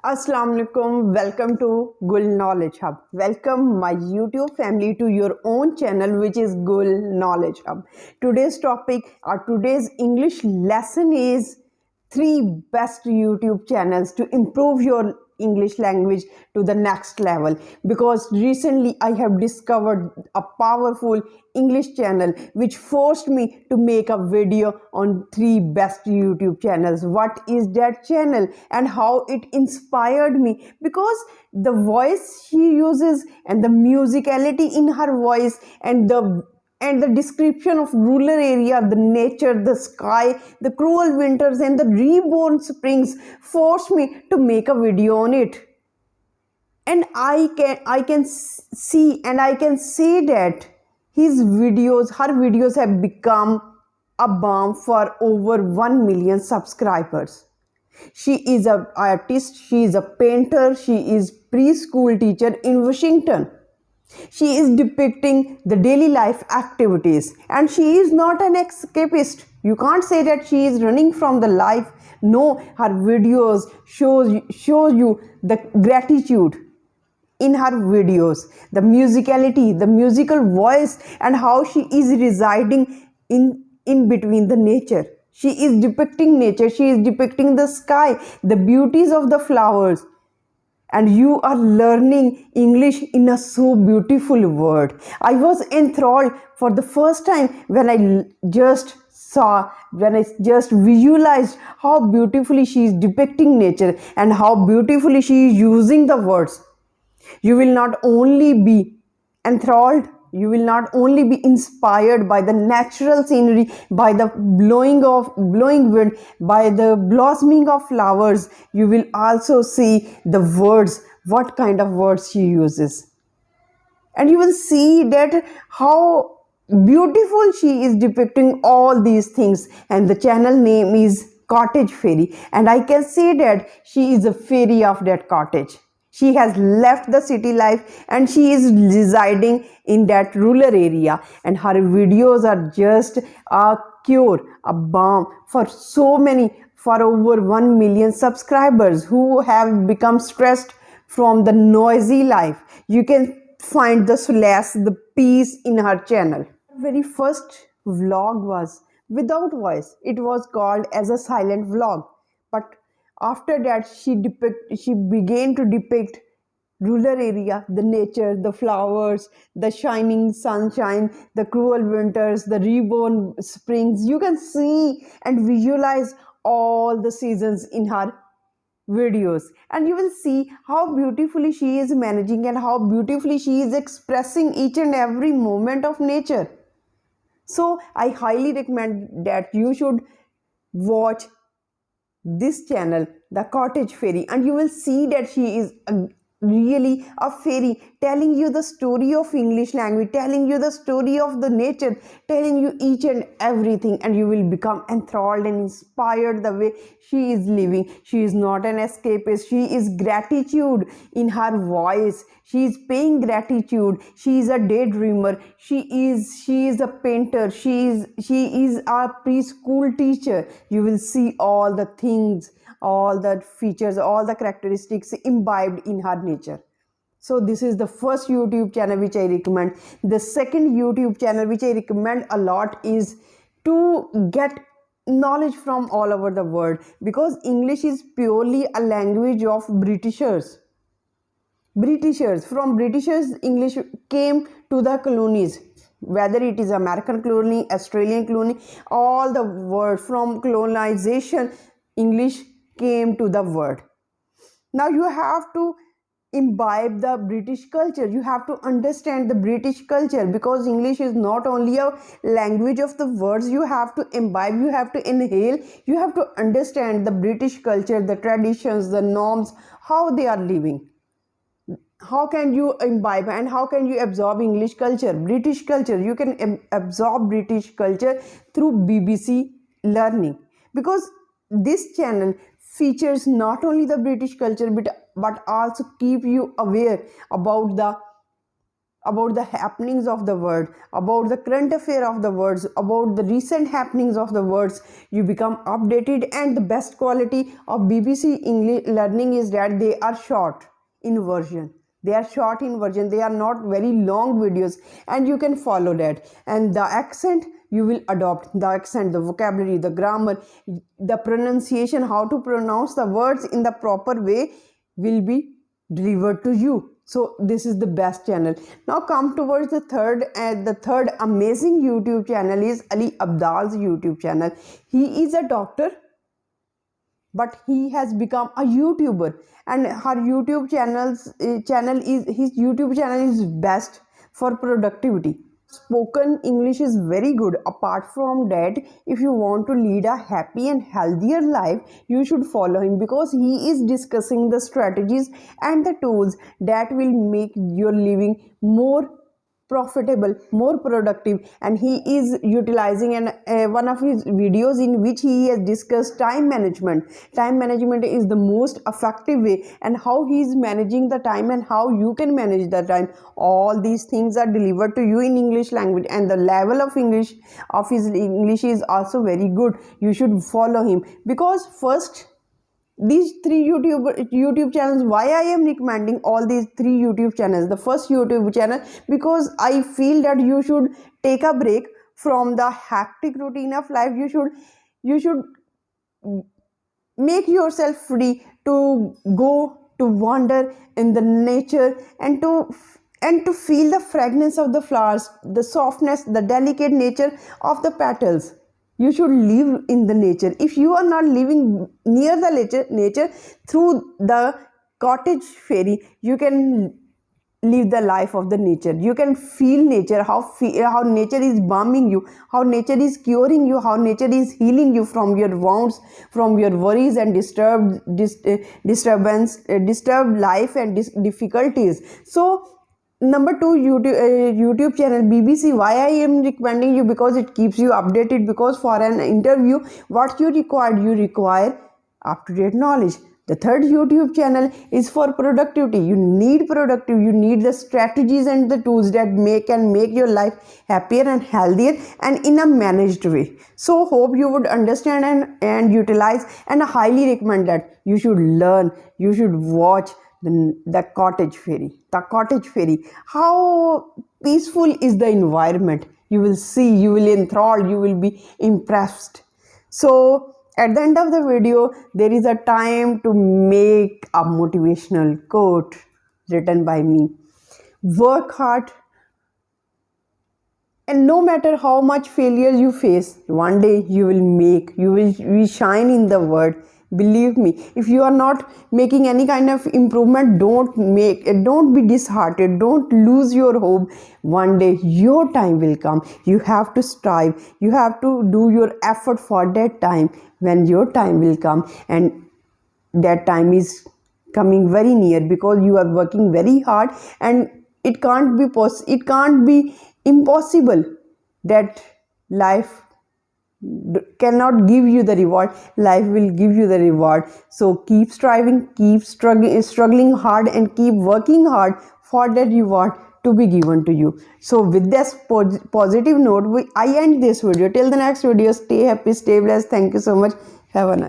Assalamu alaikum. Welcome to Gul Knowledge Hub. Welcome my YouTube family to your own channel, which is Gul Knowledge Hub. Today's topic or today's English lesson is 3 best YouTube channels to improve your English language to the next level, because recently I have discovered a powerful English channel which forced me to make a video on 3 best YouTube channels. What is that channel and how it inspired me? Because the voice she uses and the musicality in her voice and the description of rural area, the nature, the sky, the cruel winters and the reborn springs forced me to make a video on it. And I can see and I can say that her videos have become a balm for over 1 million subscribers. She is an artist, she is a painter, she is preschool teacher in Washington. She is depicting the daily life activities and she is not an escapist. You can't say that she is running from the life. No, her videos shows you the gratitude in her videos, the musicality, the musical voice, and how she is residing in between the nature. She is depicting nature, she is depicting the sky, the beauties of the flowers. And you are learning English in a so beautiful word. I was enthralled for the first time when I just visualized how beautifully she is depicting nature and how beautifully she is using the words. You will not only be enthralled, you will not only be inspired by the natural scenery, by the blowing wind, by the blossoming of flowers. You will also see the words, what kind of words she uses. And you will see that how beautiful she is depicting all these things. And the channel name is Cottage Fairy. And I can say that she is a fairy of that cottage. She has left the city life and she is residing in that rural area, and her videos are just a cure, a balm for for over 1 million subscribers who have become stressed from the noisy life. You can find the solace, the peace in her channel. Very first vlog was without voice. It was called as a silent vlog, but after that she began to depict rural area, the nature, the flowers, the shining sunshine, the cruel winters, the reborn springs. You can see and visualize all the seasons in her videos, and you will see how beautifully she is managing and how beautifully she is expressing each and every moment of nature. So I highly recommend that you should watch this channel, the Cottage Fairy, and you will see that she is really a fairy telling you the story of English language, telling you the story of the nature, telling you each and everything, and you will become enthralled and inspired the way she is living. She is not an escapist, she is gratitude in her voice, she is paying gratitude, she is a daydreamer, she is a painter, she is a preschool teacher. You will see all the things, all the features, all the characteristics imbibed in her nature. So this is the first YouTube channel which I recommend. The second YouTube channel which I recommend a lot is to get knowledge from all over the world, because English is purely a language of Britishers. From Britishers, English came to the colonies, whether it is American colony, Australian colony, all the world. From colonization, English came to the world. Now you have to imbibe the British culture. You have to understand the British culture, because English is not only a language of the words. You have to imbibe, you have to inhale, you have to understand the British culture, the traditions, the norms, how they are living. How can you imbibe and how can you absorb English culture, British culture? You can absorb British culture through BBC learning, because this channel features not only the British culture but also keep you aware about the about the happenings of the world, about the current affair of the words, about the recent happenings of the words. You become updated, and the best quality of BBC English learning is that they are short in version. They are short in version, they are not very long videos, and you can follow that. And the accent, you will adopt the accent, the vocabulary, the grammar, the pronunciation, how to pronounce the words in the proper way will be delivered to you. So this is the best channel. Now come towards the third, and the third amazing YouTube channel is Ali Abdal's YouTube channel. He is a doctor, but he has become a YouTuber, and her YouTube his YouTube channel is best for productivity. Spoken English is very good. Apart from that, if you want to lead a happy and healthier life, you should follow him, because he is discussing the strategies and the tools that will make your living more profitable, more productive. And he is utilizing one of his videos in which he has discussed time management. Time management is the most effective way, and how he is managing the time and how you can manage the time. All these things are delivered to you in English language, and the level of his English is also very good. You should follow him, because first, these three YouTube channels, why I am recommending all these three YouTube channels. The first YouTube channel, because I feel that you should take a break from the hectic routine of life. You should make yourself free to go to wander in the nature, and to feel the fragrance of the flowers, the softness, the delicate nature of the petals. You should live in the nature. If you are not living near the nature, through the cottage fairy, you can live the life of the nature. You can feel nature, how nature is balming you, how nature is curing you, how nature is healing you from your wounds, from your worries and disturbed life and difficulties. So number two, YouTube channel BBC. Why I am recommending you? Because it keeps you updated. Because for an interview, what you require up-to-date knowledge. The third YouTube channel is for productivity. You need you need the strategies and the tools that can make your life happier and healthier, and in a managed way. So hope you would understand and utilize, and I highly recommend that you should learn, you should watch the cottage fairy. The cottage fairy, how peaceful is the environment. You will see, you will enthrall, you will be impressed. So at the end of the video, there is a time to make a motivational quote written by me. Work hard, and no matter how much failure you face, one day you will shine in the world. Believe me, if you are not making any kind of improvement, don't be disheartened, don't lose your hope. One day your time will come. You have to strive, you have to do your effort for that time. When your time will come, and that time is coming very near, because you are working very hard, and it can't be impossible that life cannot give you the reward. Life will give you the reward. So keep striving, keep struggling hard, and keep working hard for that reward to be given to you. So with this positive note, I end this video. Till the next video, stay happy, stay blessed. Thank you so much. Have a nice